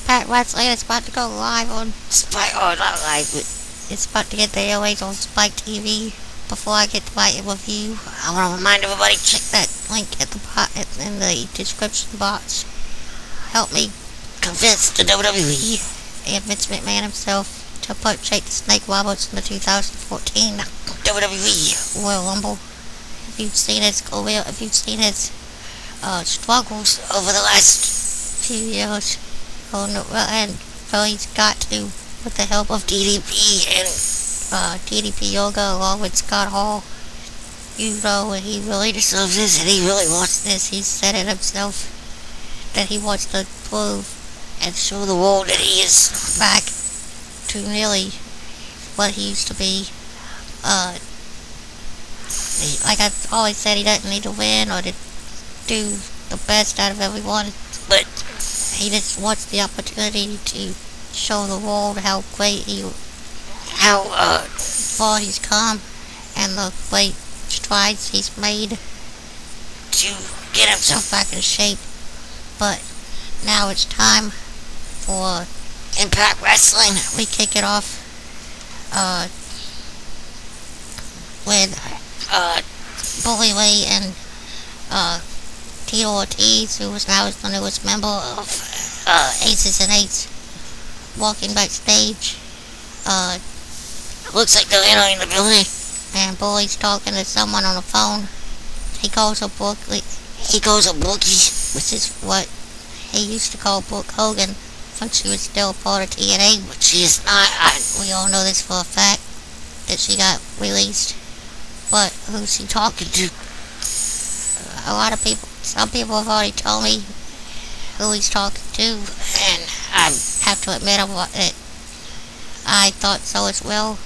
Impact Wrestling is about to go live on Spike, or not live, but it's about to get the airways on Spike TV. Before I get to my review, I want to remind everybody, check that link at the in the description box. Help me convince the WWE and Vince McMahon himself to portray the Snake Roberts in the 2014 WWE Royal Rumble. If you've seen his career, if you've seen his struggles over the last few years, and so he's got to, with the help of DDP and DDP Yoga along with Scott Hall, he really deserves this and he really wants this. He said it himself that he wants to prove and show the world that he is back to nearly what he used to be. Like I've always said, he doesn't need to win or to do the best out of everyone, but he just wants the opportunity to show the world how far he's come and the great strides he's made to get himself back in shape. But now it's time for Impact Wrestling. We kick it off with Bully Ray and Tito Ortiz, who is now the newest member of Aces and Eights, walking backstage. Looks like they're entering the building, and Bully's talking to someone on the phone. He calls a Bookie, which is what he used to call Brooke Hogan when she was still part of TNA, but she is not. We all know this for a fact, that she got released. But who's he talking to? A lot of people, some people have already told me who he's talking to, and I have to admit that I thought so as well.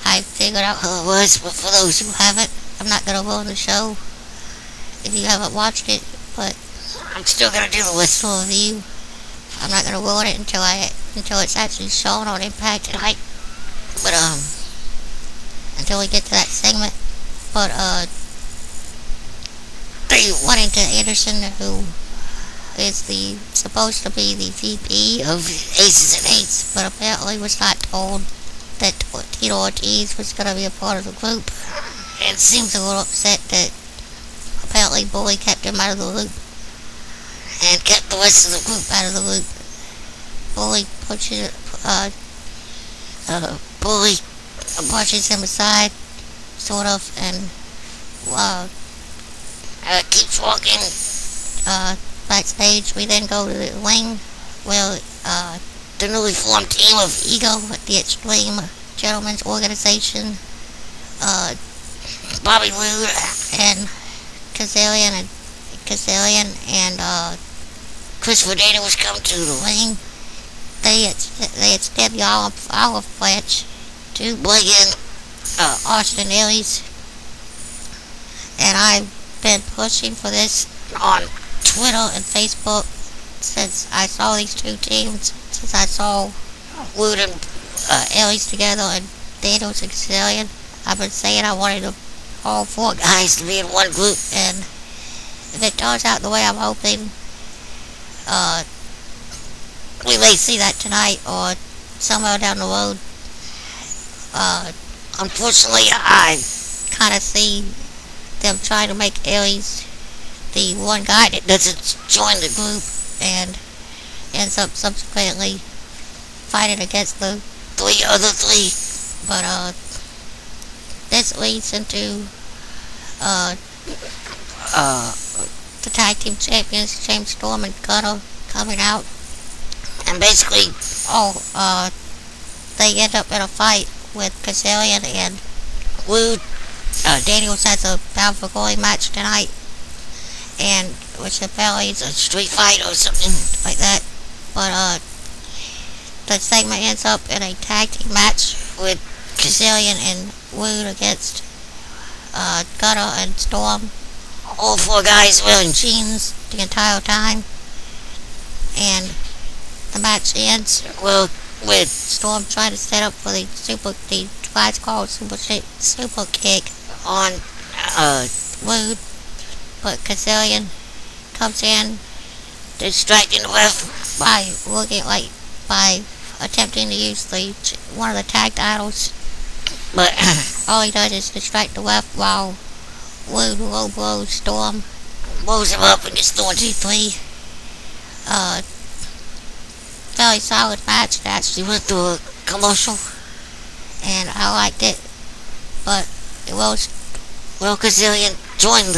I figured out who it was, but for those who haven't, I'm not going to ruin the show if you haven't watched it, but I'm still going to do the list review. I'm not going to ruin it until it's actually shown on Impact tonight, but until we get to that segment. But they went into Anderson, who is supposed to be the VP of Aces and Eights, but apparently was not told that Tito Ortiz was going to be a part of the group, and seems a little upset that apparently Bully kept him out of the loop and kept the rest of the group out of the loop. Bully pushes him aside, sort of, and keeps walking backstage. We then go to the ring where the newly formed team of Ego, the Extreme Gentlemen's Organization, Bobby Roode and Kazarian and Christopher Daniels come to the ring. They extend the olive branch to bring in Austin Aries, and I've been pushing for this on Twitter and Facebook since I saw these two teams, since I saw Roode and Aries together and Daniels and Kazarian. I've been saying I wanted all four guys to be in one group, and if it turns out the way I'm hoping, we may see that tonight or somewhere down the road. Unfortunately, I kind of see them trying to make Aries the one guy that doesn't join the group and ends up subsequently fighting against the other three. But this leads into the tag team champions, James Storm and Gunner, coming out, and basically they end up in a fight with Kazarian and Roode. Daniels has a Bound for Glory match tonight, and which apparently is a street fight or something like that. But the segment ends up in a tag team match with Kazarian and Roode against Gunner and Storm. All four guys wearing jeans the entire time, and the match ends with Storm trying to set up for the twice called super kick on Roode, but Kazarian comes in, distracting the ref by looking like by attempting to use one of the tag titles, but all he does is distract the ref while Wood low blows Storm, blows him up and gets the 1-2-3. Fairly solid match. It actually went through a commercial, and I liked it. But Will Kazillion joined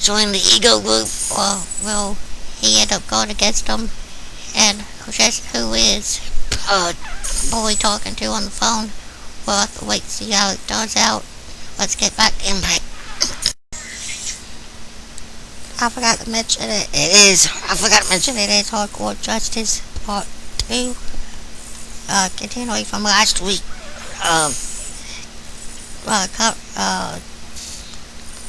joined the Ego group, or will he end up going against them? And who is Bully talking to on the phone? We'll have to wait to see how it turns out. Let's get back to Impact. I forgot to mention it. It is Hardcore Justice Part 2. Continuing from last week.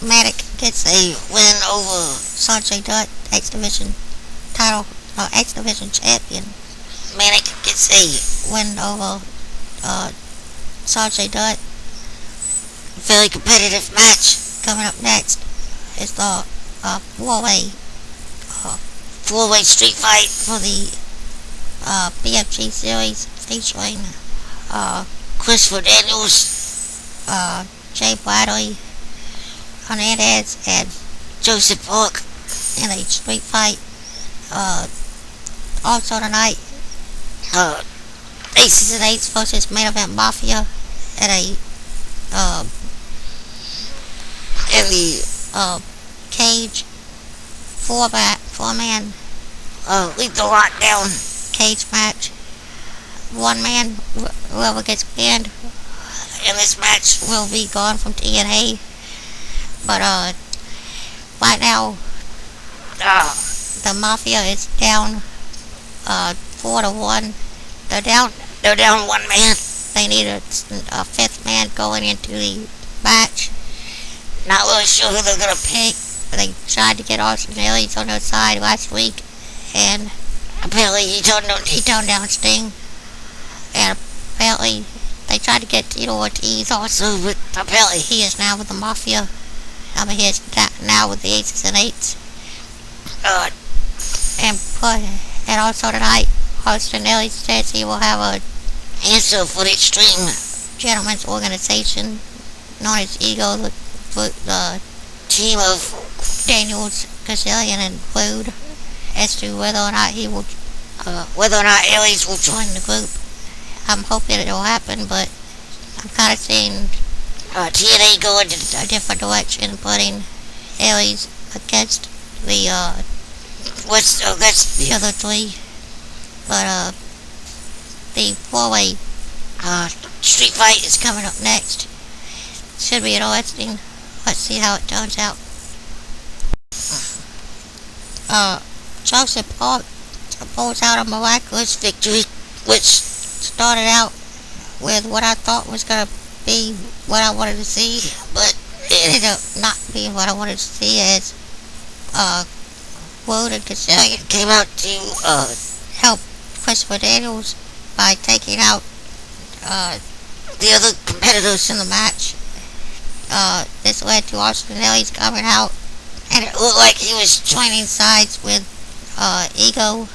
Manic gets a win over Sanjay Dutt, X Division champion. Manic gets a win over Sanjay Dutt. Very competitive match. Coming up next is the four-way street fight for the BFG series, featuring Christopher Daniels, Jay Bradley, Hernandez, and Joseph Park in a street fight. Also tonight, Aces and Eights versus Main Event Mafia in the cage four-man lethal lockdown cage match. One man, whoever gets pinned in this match, will be gone from TNA. But right now, the Mafia is down 4-1. They're down one man. They need a fifth man going into the match. Not really sure who they're gonna pick. They tried to get Austin Aries on their side last week, and apparently he turned down Sting. And apparently they tried to get Tito Ortiz also, but apparently he is now with the Mafia. He is now with the Aces and Eights. And also tonight, Austin Aries says he will have a answer for the Extreme Gentlemen's Organization, known as Ego, the team of Daniels, Kazillion, and Wood, as to whether or not Aries will join the group. I'm hoping it will happen, but I'm kind of seeing TNA going a different direction, putting Aries against the other three. But the four-way street fight is coming up next. Should be interesting. Let's see how it turns out. Joseph Park pulls out a miraculous victory, which started out with what I thought was going to be what I wanted to see, but it ended up not being what I wanted to see, as Wood and Kazillion came out to help Christopher Daniels by taking out the other competitors in the match. This led to Austin Aries coming out, and it looked like he was joining sides with Ego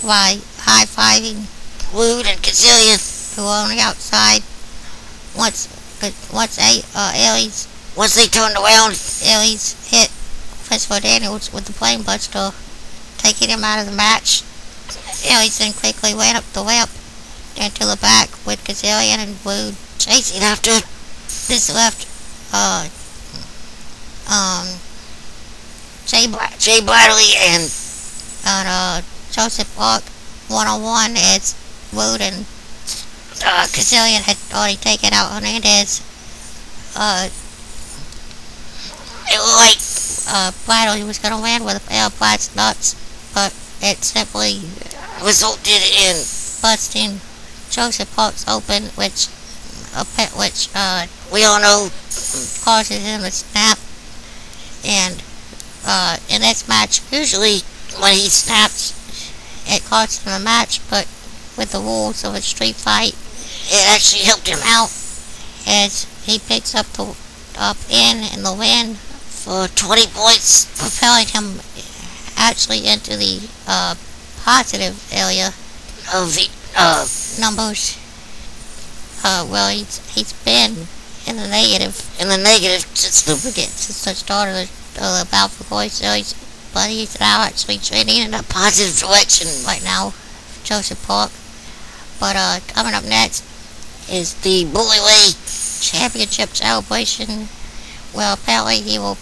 by high-fiving Wood and Kazillion, who were on the outside. Once they turned around, Aries hit Christopher Daniels with the Flame Buster, taking him out of the match. Aries then quickly ran up the ramp into the back with Kazillion and Wood chasing after. This left Jay Bradley and Joseph Park one-on-one, as Wood and Kazillion had already taken out Hernandez. It looked like Bradley was going to land with a pair of Brad's nuts, but it simply resulted in busting Joseph Park's open, which we all know causes him to snap. And in this match, usually when he snaps, it costs him a match, but with the rules of a street fight, it actually helped him out, as he picks up the pin in the win for 20 points, propelling him actually into the positive area of the numbers. Well, he's been in the negative. In the negative since the start of the bout for Corey series, but he's now actually trending in a positive direction right now, Joseph Park. But coming up next is the Bullyway Championship celebration. Well, apparently he will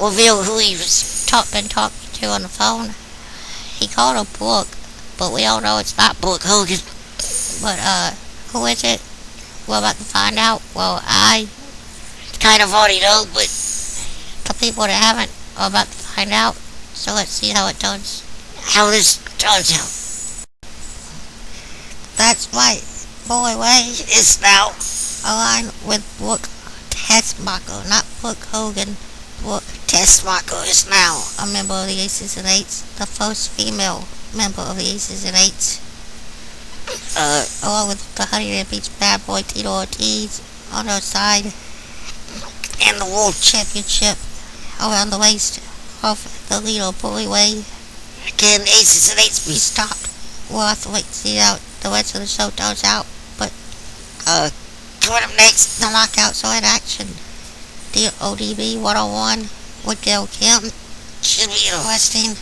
reveal who he was been talking to on the phone. He called him Brooke, but we all know it's not Brooke Hogan. But who is it? We're about to find out. Well, I kind of already know, but the people that haven't are about to find out. So let's see how it turns. How this turns out. That's right. Bullyway is now aligned with Brooke Tessmacher, not Brooke Hogan. Brooke Tessmacher is now a member of the Aces and Eights, the first female member of the Aces and Eights. Along with the Huntington Beach bad boy Tito Ortiz on her side, and the World Championship around the waist of the leader Bullyway. Can Aces and Eights be stopped? We'll have to wait to see how the rest of the show turns out. But coming up next, the Knockouts are in action. The ODB 101 with Gail Kim should be interesting.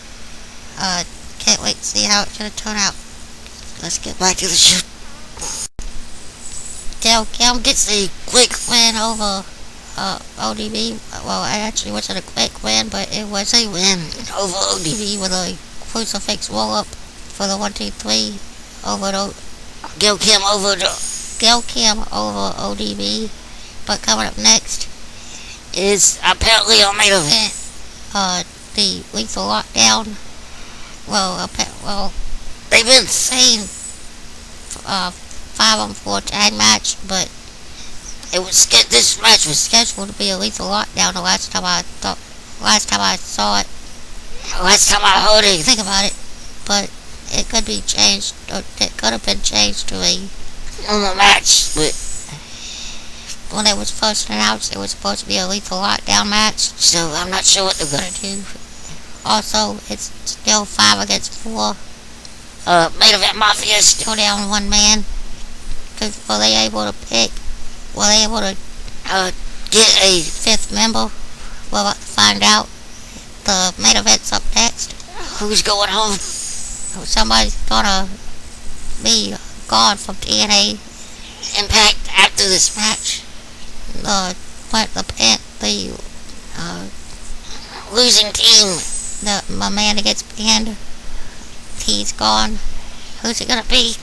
Can't wait to see how it's gonna turn out. Let's get back to the show. Gail Kim gets a quick win over ODB. Well, it actually wasn't a quick win, but it was a win over ODB with a crucifix roll-up for the 1-2-3 over Gail Kim over ODB. But coming up next is apparently a main event. The Lethal Lockdown. Well, they've been saying 5-on-4 tag match, but this match was scheduled to be a Lethal Lockdown the last time I saw it. Last time I heard anything about it. But it could be changed, or it could have been changed to a normal match, but when it was first announced, it was supposed to be a Lethal Lockdown match, so I'm not sure what they're gonna do. Also, it's still 5 against 4. Main Event Mafia is still down 1 man. Were they able to get a 5th member? We're about to find out. The main event's up next. Who's going home? Somebody's gonna be gone from TNA Impact after this match. The losing team, my man that gets pinned, he's gone. Who's it gonna be?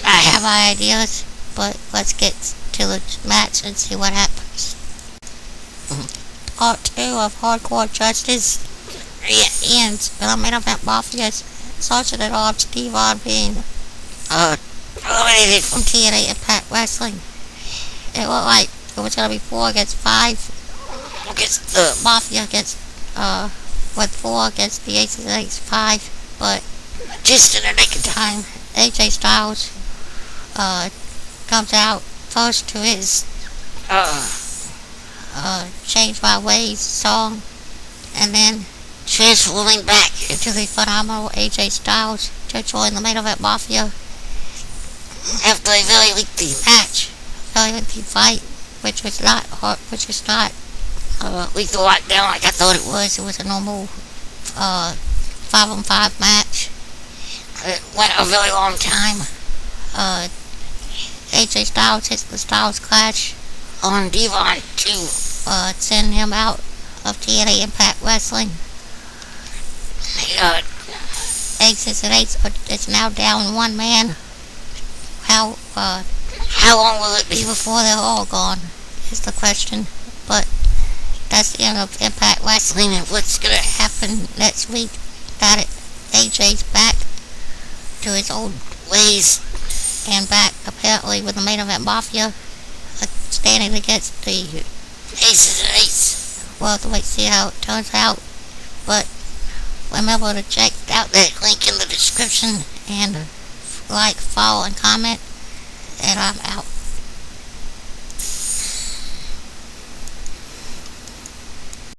I have my ideas, but let's get to the match and see what happens. Part 2 of Hardcore Justice ends with a Main Event Mafia Sergeant at Arms Devon being eliminated from TNA Impact Wrestling. It looked like it was gonna be 4 against 5. Against the Mafia with 4 against the Aces and Eights 5, but just in the nick of time, AJ Styles comes out first to his Change My Ways song, and then transforming back into the phenomenal AJ Styles to join the Main Event Mafia after a very lengthy match, very lengthy fight, which was not Lethal Lockdown like I thought it was. It was a normal 5-on-5 match. It went a very long time. AJ Styles hits the Styles Clash on Devon to send him out of TNA Impact Wrestling. Aces and Eights is now down 1 man. How long will it be before they're all gone is the question. But that's the end of Impact Wrestling, and what's gonna happen next week. That AJ's back to his old ways and back apparently with the Main Event Mafia standing against the Aces and Eights. We'll have to wait to see how it turns out. But remember to check out that link in the description and like, follow, and comment. And I'm out.